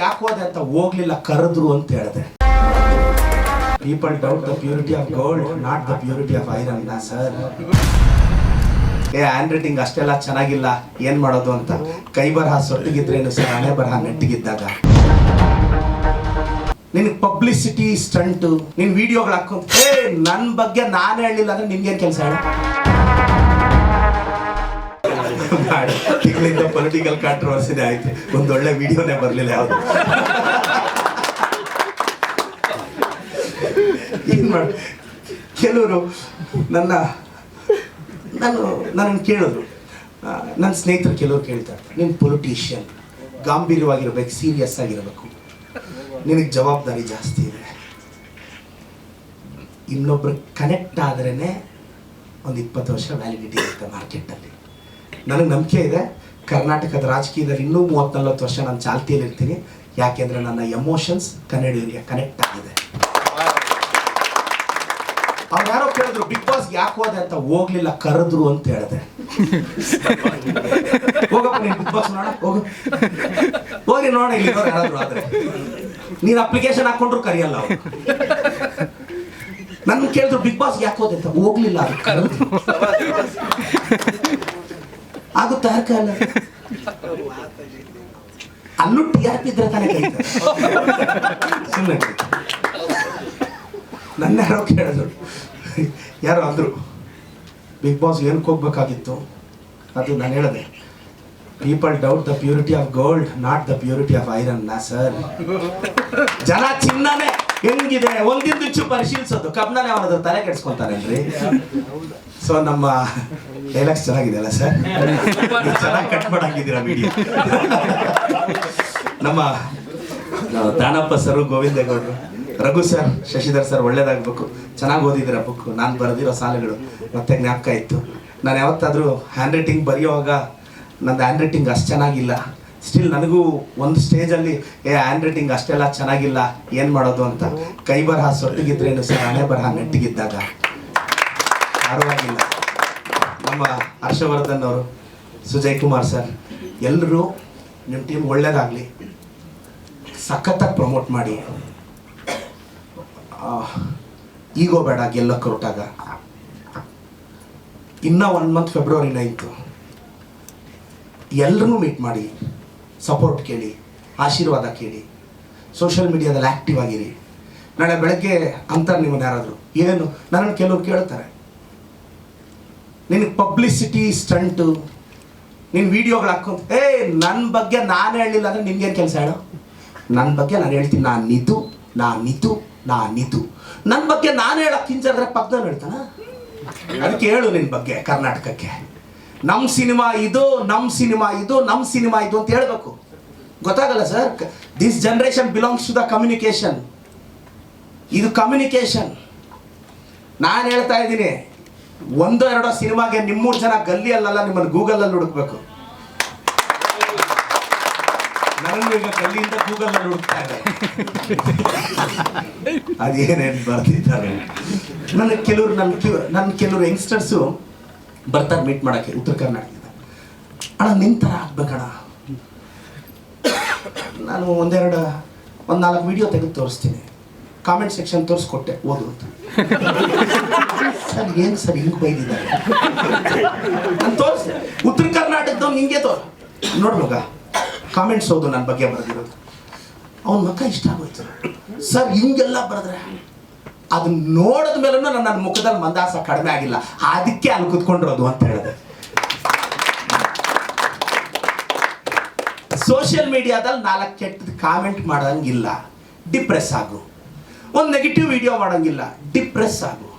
ಯಾಕೆ ಹೋದೆ ಅಂತ ಹೋಗ್ಲಿಲ್ಲ, ಕರೆದ್ರು ಅಂತ ಹೇಳಿದೆ. People doubt the purity of gold, not the purity of iron. Sir hand writing ಅಷ್ಟೆಲ್ಲ ಚೆನ್ನಾಗಿಲ್ಲ, ಏನ್ ಮಾಡೋದು ಅಂತ. ಕೈ ಬರಹ ಸೊಟ್ಟಿಗಿದ್ರೇನು ಸರ್, ಹಣೆ ಬರಹ ನೆಟ್ಟಿಗಿದ್ದಾಗ. ನಿನಗೆ ಪಬ್ಲಿಸಿಟಿ ಸ್ಟಂಟು, ನಿನ್ ವಿಡಿಯೋಗಳು ಹಾಕೊಂತ ನನ್ನ ಬಗ್ಗೆ ನಾನು ಹೇಳಲಿಲ್ಲ ಅಂದ್ರೆ ನಿನ್ಗೇನ್ ಕೆಲಸ ಹೇಳ. ತಿಂಗಳಿಂದ ಪೊಲಿಟಿಕಲ್ ಕಾಂಟ್ರವರ್ಸಿನೇ ಆಯ್ತು, ಒಂದೊಳ್ಳೆ ವಿಡಿಯೋನೇ ಬರಲಿಲ್ಲ ಯಾವುದು. ಏನ್ ಮಾಡ, ಕೆಲವರು ನನ್ನ ಕೇಳಿದ್ರು, ನನ್ನ ಸ್ನೇಹಿತರು ಕೆಲವರು ಕೇಳ್ತಾರೆ, ನೀನು ಪೊಲಿಟಿಷಿಯನ್, ಗಾಂಭೀರ್ಯವಾಗಿರ್ಬೇಕು, ಸೀರಿಯಸ್ ಆಗಿರಬೇಕು, ನಿನಗೆ ಜವಾಬ್ದಾರಿ ಜಾಸ್ತಿ ಇದೆ. ಇನ್ನೊಬ್ರು ಕನೆಕ್ಟ್ ಆದ್ರೇ ಒಂದು 20 ವರ್ಷ ವ್ಯಾಲಿಡಿಟಿ ಇರುತ್ತೆ ಮಾರ್ಕೆಟಲ್ಲಿ. ನನಗೆ ನಂಬಿಕೆ ಇದೆ, ಕರ್ನಾಟಕದ ರಾಜಕೀಯದಲ್ಲಿ ಇನ್ನೂ 30-40 ವರ್ಷ ನಾನು ಚಾಲ್ತಿಯಲ್ಲಿ ಇರ್ತೀನಿ. ಯಾಕೆಂದರೆ ನನ್ನ ಎಮೋಷನ್ಸ್ ಕನ್ನಡಿಗರಿಗೆ ಕನೆಕ್ಟ್ ಆಗಿದೆ. ಅವ್ರು ಯಾರೋ ಕೇಳಿದ್ರು ಬಿಗ್ ಬಾಸ್ ಯಾಕೆ ಹೋದೆ ಅಂತ, ಹೋಗ್ಲಿಲ್ಲ, ಕರೆದ್ರು ಅಂತ ಹೇಳಿದೆ. ಹೋಗಪ್ಪ ನೀನು ಬಿಗ್ ಬಾಸ್ ನೋಡ, ಹೋಗಿ ನೋಡ, ಇಲ್ಲಿ ಯಾರಾದ್ರು ಆದ್ರೆ ನೀನು ಅಪ್ಲಿಕೇಶನ್ ಹಾಕೊಂಡ್ರು ಕರಿಯಲ್ಲ ಅವ್ರು. ನನ್ನ ಕೇಳಿದ್ರು ಬಿಗ್ ಬಾಸ್ ಯಾಕೆ ಹೋದೆ ಅಂತ, ಹೋಗ್ಲಿಲ್ಲ, ಅದು ಕರೆದ್ರು. ಆಗುತ್ತಾ ಅಲ್ಲ, ಅಲ್ಲೂ TRP ಇದ್ರೆ ತಾನೇ ಕರೀತಾರೆ. ಸುಮ್ಮನೆ ನನ್ನ ಯಾರೋ ಕೇಳಿದ್ರು, ಯಾರೋ ಅಂದ್ರು ಬಿಗ್ ಬಾಸ್ ಏನಕ್ಕೆ ಹೋಗ್ಬೇಕಾಗಿತ್ತು, ಅದು ನಾನು ಹೇಳಿದೆ, people doubt the purity of gold, not the purity of iron. Sir ಜನ ಚಿನ್ನನೇ ಹೆಂಗಿದೆ ಒಂದಿಂದು ಪರಿಶೀಲಿಸೋದು, ಕಬ್ಣನೇ ಅವನದು ತಲೆ ಕೆಡ್ಸ್ಕೊಂತಾರೇನ್ರಿ. ಸೊ ನಮ್ಮ ಡೈಲಾಗ್ಸ್ ಚೆನ್ನಾಗಿದೆ ಅಲ್ಲ ಸರ್, ಚೆನ್ನಾಗಿ ಕಟ್ ಮಾಡಂಗಿದ್ದೀರಾ ವಿಡಿಯೋ. ನಮ್ಮ ದಾನಪ್ಪ ಸರ್, ಗೋವಿಂದೇಗೌಡರು, ರಘು ಸರ್, ಶಶಿಧರ್ ಸರ್, ಒಳ್ಳೇದಾಗಬೇಕು, ಚೆನ್ನಾಗಿ ಓದಿದ್ದೀರ ಬುಕ್. ನಾನು ಬರೆದಿರೋ ಸಾಲುಗಳು ಮತ್ತೆ ಜ್ಞಾಪಕ ಇತ್ತು. ನಾನು ಯಾವತ್ತಾದರೂ ಹ್ಯಾಂಡ್ ರೈಟಿಂಗ್ ಬರೆಯುವಾಗ ನಂದು ಹ್ಯಾಂಡ್ ರೈಟಿಂಗ್ ಅಷ್ಟು ಚೆನ್ನಾಗಿಲ್ಲ, ಸ್ಟಿಲ್ ನನಗೂ ಒಂದು ಸ್ಟೇಜಲ್ಲಿ ಹ್ಯಾಂಡ್ ರೈಟಿಂಗ್ ಅಷ್ಟೆಲ್ಲ ಚೆನ್ನಾಗಿಲ್ಲ, ಏನು ಮಾಡೋದು ಅಂತ. ಕೈ ಬರಹ ಸೊಟ್ಟಿಗಿದ್ರೇನು ಸರ್, ಹಣೆ ಬರಹ ನೆಟ್ಟಿಗಿದ್ದಾಗ. ಪರವಾಗಿಲ್ಲ. ನಮ್ಮ ಹರ್ಷವರ್ಧನ್ ಅವರು, ಸುಜಯ್ ಕುಮಾರ್ ಸರ್, ಎಲ್ಲರೂ ನಿಮ್ಮ ಟೀಮ್ ಒಳ್ಳೇದಾಗಲಿ, ಸಖತ್ತಾಗಿ ಪ್ರಮೋಟ್ ಮಾಡಿ. ಈಗೋ ಬೇಡ, ಗೆಲ್ಲಕ್ಕೆ ಹೊರಟಾಗ. ಇನ್ನೂ 1 ಮಂತ್, ಫೆಬ್ರವರಿ 9 ಎಲ್ಲರೂ ಮೀಟ್ ಮಾಡಿ, ಸಪೋರ್ಟ್ ಕೇಳಿ, ಆಶೀರ್ವಾದ ಕೇಳಿ, ಸೋಷಿಯಲ್ ಮೀಡಿಯಾದಲ್ಲಿ ಆ್ಯಕ್ಟಿವ್ ಆಗಿರಿ. ನಾಳೆ ಬೆಳಗ್ಗೆ ಅಂತಾರೆ ನಿಮ್ಮನ್ನು ಯಾರಾದರೂ, ಏನು ನನ್ನನ್ನು ಕೆಲವರು ಕೇಳ್ತಾರೆ, ನಿನಗೆ ಪಬ್ಲಿಸಿಟಿ ಸ್ಟಂಟು, ನಿನ್ನ ವಿಡಿಯೋಗಳು ಹಾಕೊಂತ ನನ್ನ ಬಗ್ಗೆ ನಾನು ಹೇಳಲಿಲ್ಲ ಅಂದರೆ ನಿನ್ಗೇನು ಕೆಲಸ ಹೇಳು. ನನ್ನ ಬಗ್ಗೆ ನಾನು ಹೇಳ್ತೀನಿ, ನಾನಿದು. ನನ್ನ ಬಗ್ಗೆ ನಾನು ಹೇಳಕ್ಕೆ ಹಿಂಜಾದ್ರೆ ಪಕ್ಕದಲ್ಲಿ ಹೇಳ್ತಾನ. ಅದಕ್ಕೆ ಹೇಳು ನಿನ್ನ ಬಗ್ಗೆ ಕರ್ನಾಟಕಕ್ಕೆ, ನಮ್ಮ ಸಿನಿಮಾ ಇದು ಅಂತ ಹೇಳ್ಬೇಕು. ಗೊತ್ತಾಗಲ್ಲ sir, this generation belongs to the communication. ಇದು ಕಮ್ಯುನಿಕೇಶನ್. ನಾನು ಹೇಳ್ತಾ ಇದ್ದೀನಿ, 1-2 ಸಿನಿಮಾಗೆ 3 ಜನ ಗಲ್ಲಿಯಲ್ಲ, ನಿಮ್ಮನ್ನು ಗೂಗಲಲ್ಲಿ ಹುಡುಕ್ಬೇಕು. ನನಗೂ ಈಗ ಗಲ್ಲಿಯಿಂದ ಗೂಗಲಲ್ಲಿ ಹುಡುಕ್ತಾ ಇದೆ, ಅದೇನೇನು ಬರ್ತಿದ್ದಾರೆ. ನನ್ನ ಕೆಲವರು ಯಂಗ್ಸ್ಟರ್ಸು ಬರ್ತಾರೆ ಮೀಟ್ ಮಾಡೋಕ್ಕೆ ಉತ್ತರ ಕರ್ನಾಟಕದಿಂದ. ಅಣ್ಣ ನಿನ್ನ ಥರ ಆಗ್ಬೇಕಣ್ಣ. ನಾನು 1-4 ವಿಡಿಯೋ ತೆಗೆದು ತೋರಿಸ್ತೀನಿ, ಕಾಮೆಂಟ್ ಸೆಕ್ಷನ್ ತೋರಿಸ್ಕೊಟ್ಟೆ, ಓದು ಅಂತ. ಸರ್ ಏನು ಸರ್ ಹಿಂಗೆ ಬೈದಿದ್ದಾರೆ, ನಾನು ತೋರಿಸ್ದೆ. ಉತ್ತರ ಕರ್ನಾಟಕದವ್ನು ಹಿಂಗೆ ನೋಡ್ಬೇಕ ಕಾಮೆಂಟ್ಸ್ ಓದು ನನ್ನ ಬಗ್ಗೆ ಬರೆದಿರೋದು. ಅವನ ಮಕ್ಕ ಇಷ್ಟ ಆಗೋಯ್ತು ಸರ್, ಹಿಂಗೆಲ್ಲ ಬರೆದ್ರೆ. ಅದನ್ನ ನೋಡಿದ ಮೇಲೂ ನನ್ನ ಮುಖದಲ್ಲಿ ಮಂದಾಸ ಕಡಿಮೆ ಆಗಿಲ್ಲ, ಅದಕ್ಕೆ ಅಲ್ಲಿ ಕುತ್ಕೊಂಡಿರೋದು ಅಂತ ಹೇಳಿದೆ. ಸೋಷಿಯಲ್ ಮೀಡಿಯಾದಲ್ಲಿ 4 ಕೆಟ್ಟದ್ದು ಕಾಮೆಂಟ್ ಮಾಡೋಂಗಿಲ್ಲ, ಡಿಪ್ರೆಸ್ ಆಗು. ಒಂದು ನೆಗೆಟಿವ್ ವಿಡಿಯೋ ಮಾಡೋಂಗಿಲ್ಲ, ಡಿಪ್ರೆಸ್ ಆಗು.